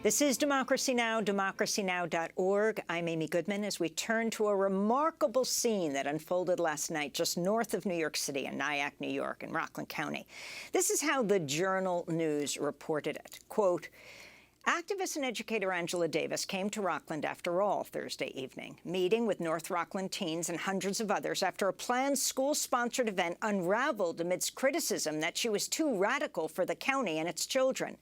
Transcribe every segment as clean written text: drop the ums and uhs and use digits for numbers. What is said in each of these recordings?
This is Democracy Now!, democracynow.org. I'm Amy Goodman as we turn to a remarkable scene that unfolded last night just north of New York City in Nyack, New York, in Rockland County. This is how the Journal News reported it. Quote, activist and educator Angela Davis came to Rockland after all Thursday evening, meeting with North Rockland teens and hundreds of others after a planned school-sponsored event unraveled amidst criticism that she was too radical for the county and its children.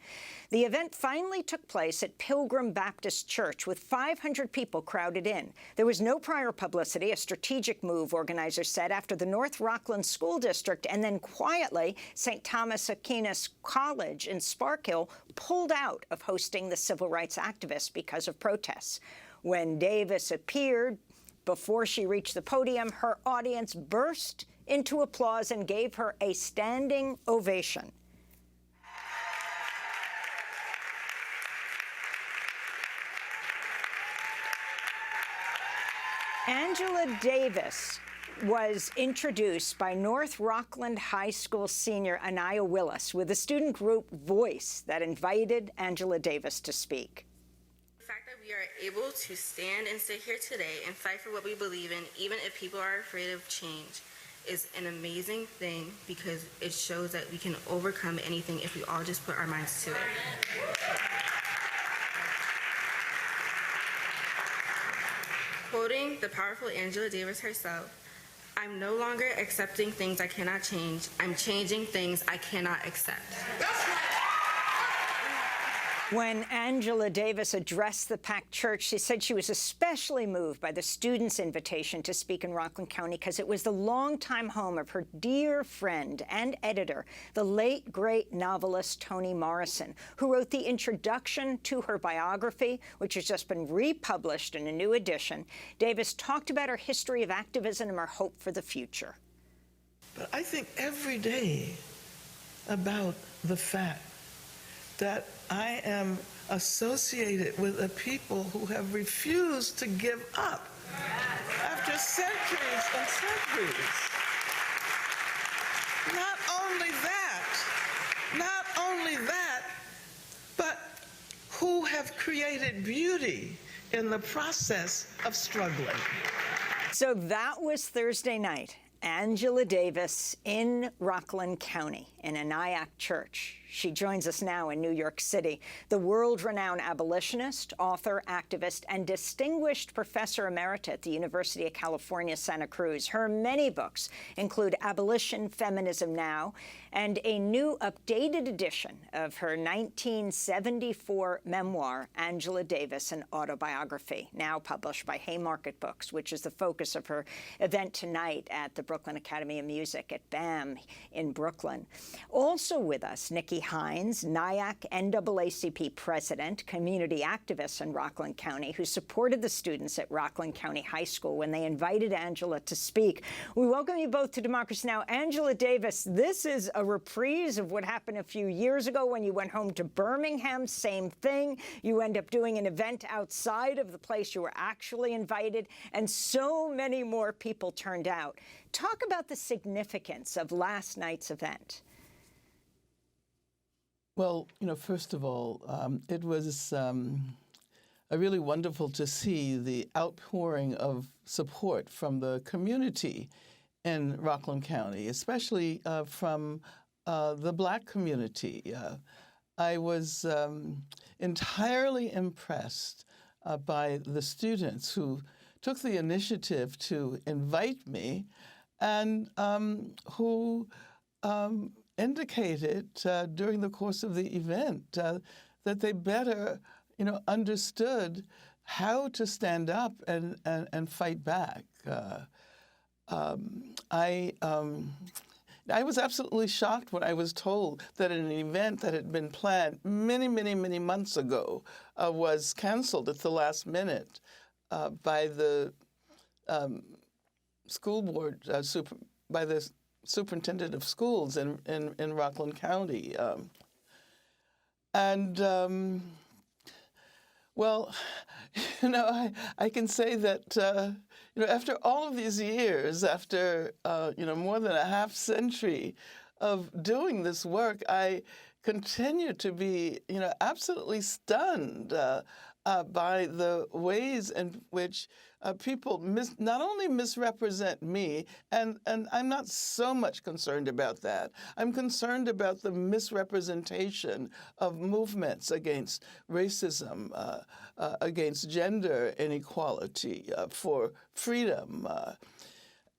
The event finally took place at Pilgrim Baptist Church with 500 people crowded in. There was no prior publicity, a strategic move, organizers said, after the North Rockland School District and then quietly St. Thomas Aquinas College in Sparkill pulled out of hosting the civil rights activists because of protests. When Davis appeared, before she reached the podium, her audience burst into applause and gave her a standing ovation. Angela Davis was introduced by North Rockland High School senior Anaya Willis with a student group Voice that invited Angela Davis to speak. The fact that we are able to stand and sit here today and fight for what we believe in, even if people are afraid of change, is an amazing thing because it shows that we can overcome anything if we all just put our minds to it. Quoting the powerful Angela Davis herself, I'm no longer accepting things I cannot change. I'm changing things I cannot accept. When Angela Davis addressed the packed church, she said she was especially moved by the students' invitation to speak in Rockland County because it was the longtime home of her dear friend and editor, the late, great novelist Toni Morrison, who wrote the introduction to her biography, which has just been republished in a new edition. Davis talked about her history of activism and her hope for the future. But I think every day about the fact that I am associated with a people who have refused to give up after centuries and centuries. Not only that, but who have created beauty in the process of struggling. So that was Thursday night. Angela Davis in Rockland County in a Nyack church. She joins us now in New York City. The world-renowned abolitionist, author, activist, and distinguished professor emerita at the University of California, Santa Cruz. Her many books include Abolition, Feminism Now, and a new updated edition of her 1974 memoir, Angela Davis, an autobiography, now published by Haymarket Books, which is the focus of her event tonight at the Brooklyn Academy of Music at BAM in Brooklyn. Also with us, Nikki Hines, Nyack NAACP president, community activist in Rockland County, who supported the students at Rockland County High School when they invited Angela to speak. We welcome you both to Democracy Now! Angela Davis, this is a reprise of what happened a few years ago when you went home to Birmingham. Same thing. You end up doing an event outside of the place you were actually invited, and so many more people turned out. Talk about the significance of last night's event. Well, first of all, it was really wonderful to see the outpouring of support from the community in Rockland County, especially from the Black community. I was entirely impressed by the students who took the initiative to invite me and who indicated during the course of the event that they better, understood how to stand up and fight back. I was absolutely shocked when I was told that an event that had been planned many, many, many months ago was canceled at the last minute by the school board, by the superintendent of schools in Rockland County. Well, I can say that, after all of these years, after, more than a half century of doing this work, I continue to be, absolutely stunned by the ways in which people not only misrepresent me, and I'm not so much concerned about that. I'm concerned about the misrepresentation of movements against racism, against gender inequality, for freedom.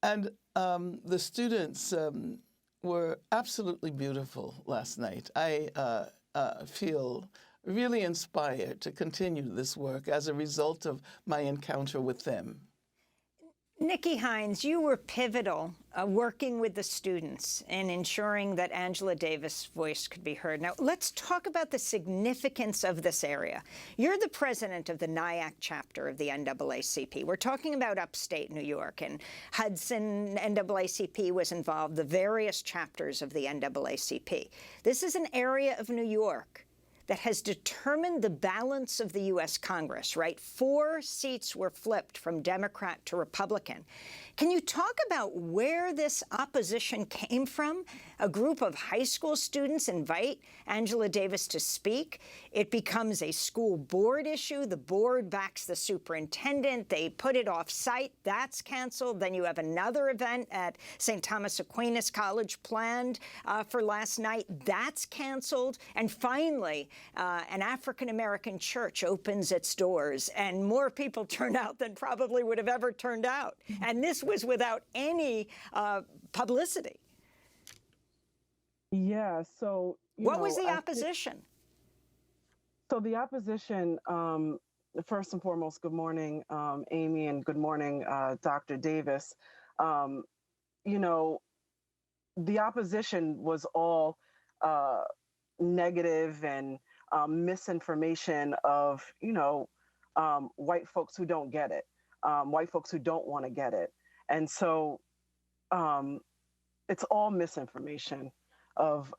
And the students were absolutely beautiful last night. I feel really inspired to continue this work as a result of my encounter with them. Nikki Hines, you were pivotal working with the students in ensuring that Angela Davis' voice could be heard. Now, let's talk about the significance of this area. You're the president of the Nyack chapter of the NAACP. We're talking about upstate New York, and Hudson NAACP was involved, the various chapters of the NAACP. This is an area of New York that has determined the balance of the U.S. Congress, right? 4 seats were flipped from Democrat to Republican. Can you talk about where this opposition came from? A group of high school students invite Angela Davis to speak. It becomes a school board issue. The board backs the superintendent. They put it off-site. That's canceled. Then you have another event at St. Thomas Aquinas College planned for last night. That's canceled. And finally, an African-American church opens its doors, and more people turn out than probably would have ever turned out. And this was without any publicity. Yeah, so what was the opposition? So the opposition, first and foremost, good morning, Amy, and good morning, Dr. Davis. The opposition was all negative and misinformation of, white folks who don't get it, white folks who don't want to get it. And so it's all misinformation of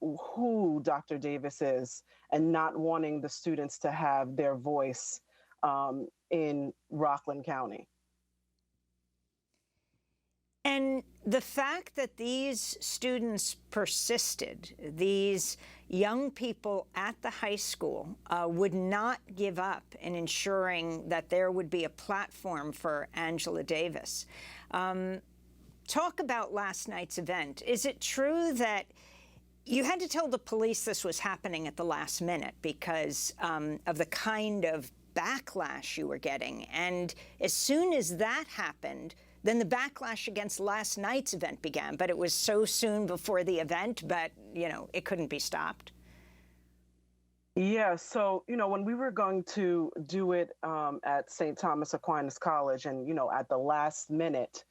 who Dr. Davis is, and not wanting the students to have their voice in Rockland County. And the fact that these students persisted, these young people at the high school would not give up in ensuring that there would be a platform for Angela Davis. Talk about last night's event. Is it true that you had to tell the police this was happening at the last minute because of the kind of backlash you were getting? And as soon as that happened, then the backlash against last night's event began. But it was so soon before the event, but, it couldn't be stopped. Yeah, so, when we were going to do it at St. Thomas Aquinas College, and, at the last minute,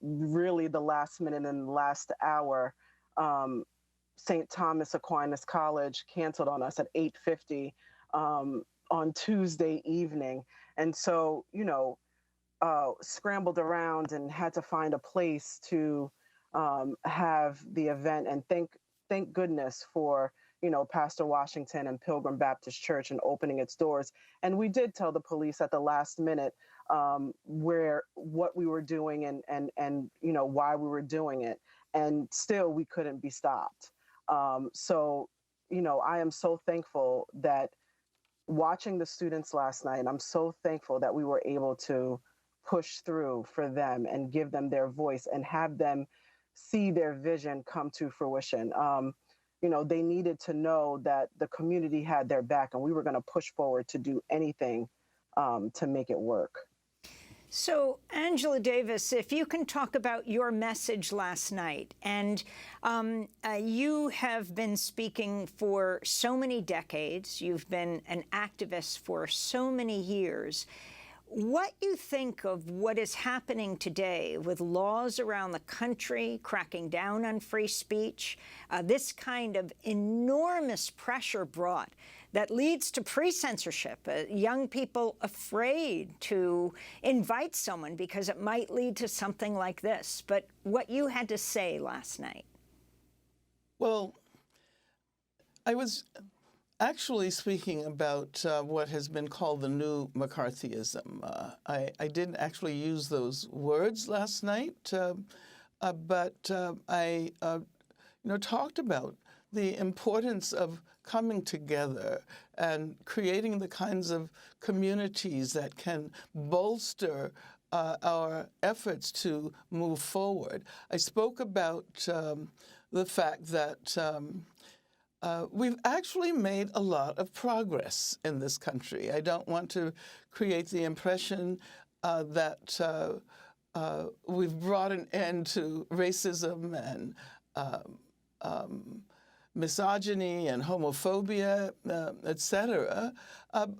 really the last minute and the last hour, St. Thomas Aquinas College canceled on us at 8:50 on Tuesday evening. And so, scrambled around and had to find a place to have the event. And thank goodness for, Pastor Washington and Pilgrim Baptist Church and opening its doors. And we did tell the police at the last minute what we were doing and why we were doing it. And still we couldn't be stopped. So, I am so thankful that watching the students last night, I'm so thankful that we were able to push through for them and give them their voice and have them see their vision come to fruition. They needed to know that the community had their back, and we were going to push forward to do anything to make it work. So, Angela Davis, if you can talk about your message last night, and you have been speaking for so many decades, you've been an activist for so many years. What you think of what is happening today with laws around the country cracking down on free speech, this kind of enormous pressure brought that leads to pre-censorship, young people afraid to invite someone because it might lead to something like this. But what you had to say last night. Well, I was actually speaking about what has been called the new McCarthyism. I didn't actually use those words last night, but I talked about the importance of coming together and creating the kinds of communities that can bolster our efforts to move forward. I spoke about the fact that we've actually made a lot of progress in this country. I don't want to create the impression that we've brought an end to racism and misogyny and homophobia, et cetera.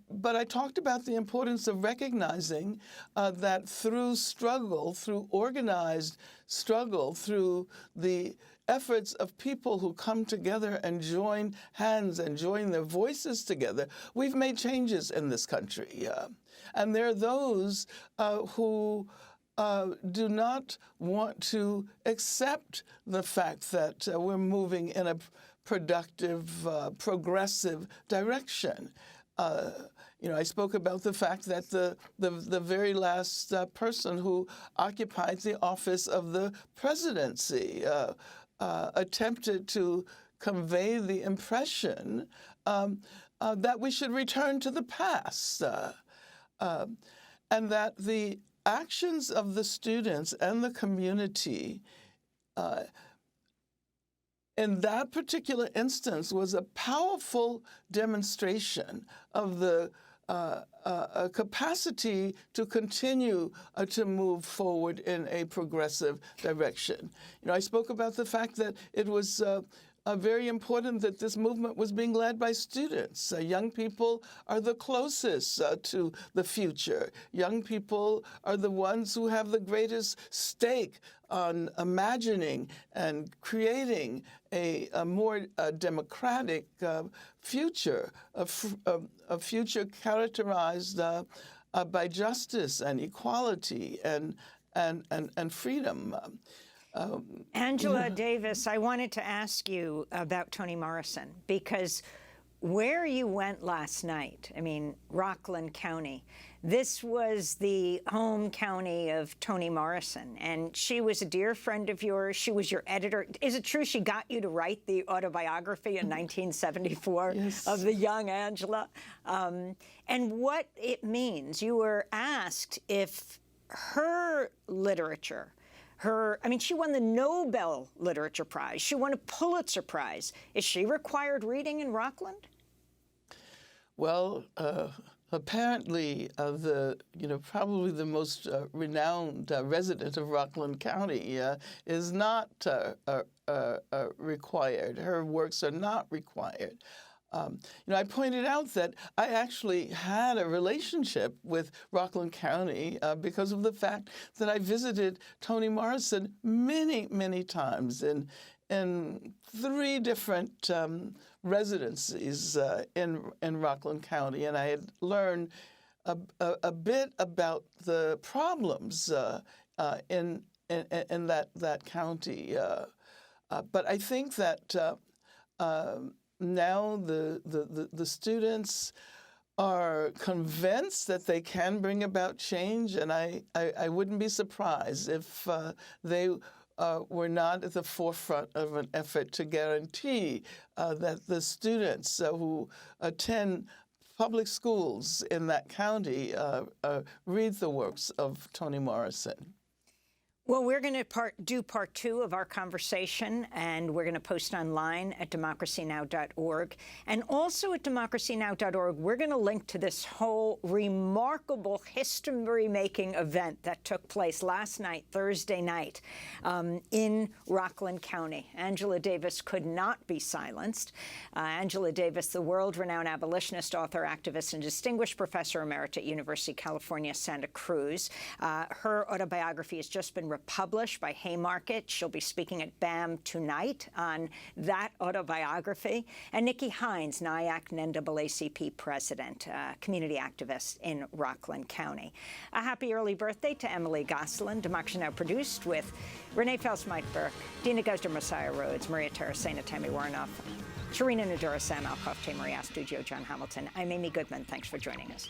But I talked about the importance of recognizing that through struggle, through organized struggle, through the efforts of people who come together and join hands and join their voices together, we've made changes in this country. And there are those who do not want to accept the fact that we're moving in a productive, progressive direction. I spoke about the fact that the very last person who occupied the office of the presidency attempted to convey the impression that we should return to the past, and that the actions of the students and the community in that particular instance was a powerful demonstration of the capacity to continue to move forward in a progressive direction. I spoke about the fact that it was very important that this movement was being led by students. Young people are the closest to the future. Young people are the ones who have the greatest stake on imagining and creating a more democratic future, a future characterized by justice and equality and freedom. Angela Davis, I wanted to ask you about Toni Morrison, because where you went last night, Rockland County, this was the home county of Toni Morrison, and she was a dear friend of yours. She was your editor. Is it true she got you to write the autobiography in 1974 Yes. of the young Angela? And what it means, you were asked if her literature, she won the Nobel Literature Prize. She won a Pulitzer Prize. Is she required reading in Rockland? Well, apparently, probably the most renowned resident of Rockland County is not required. Her works are not required. I pointed out that I actually had a relationship with Rockland County because of the fact that I visited Toni Morrison many, many times in 3 different residencies in Rockland County, and I had learned a bit about the problems in that county. But I think that now the students are convinced that they can bring about change, and I wouldn't be surprised if they were not at the forefront of an effort to guarantee that the students who attend public schools in that county read the works of Toni Morrison. Well, we're going to do part 2 of our conversation, and we're going to post online at democracynow.org. And also at democracynow.org, we're going to link to this whole remarkable history-making event that took place last night, Thursday night, in Rockland County. Angela Davis could not be silenced. Angela Davis, the world-renowned abolitionist, author, activist, and distinguished professor emerita at University of California, Santa Cruz. Her autobiography has just been published by Haymarket. She'll be speaking at BAM tonight on that autobiography. And Nikki Hines, Nyack NAACP president, community activist in Rockland County. A happy early birthday to Emily Gosselin. Democracy Now! Produced with Renee Fels-Meitberg, Dina Guzder, Messiah Rhodes, Maria Terracena, Tammy Warnoff, Sharina Nadura, Sam Alcoff, Maria Studio, John Hamilton. I'm Amy Goodman. Thanks for joining us.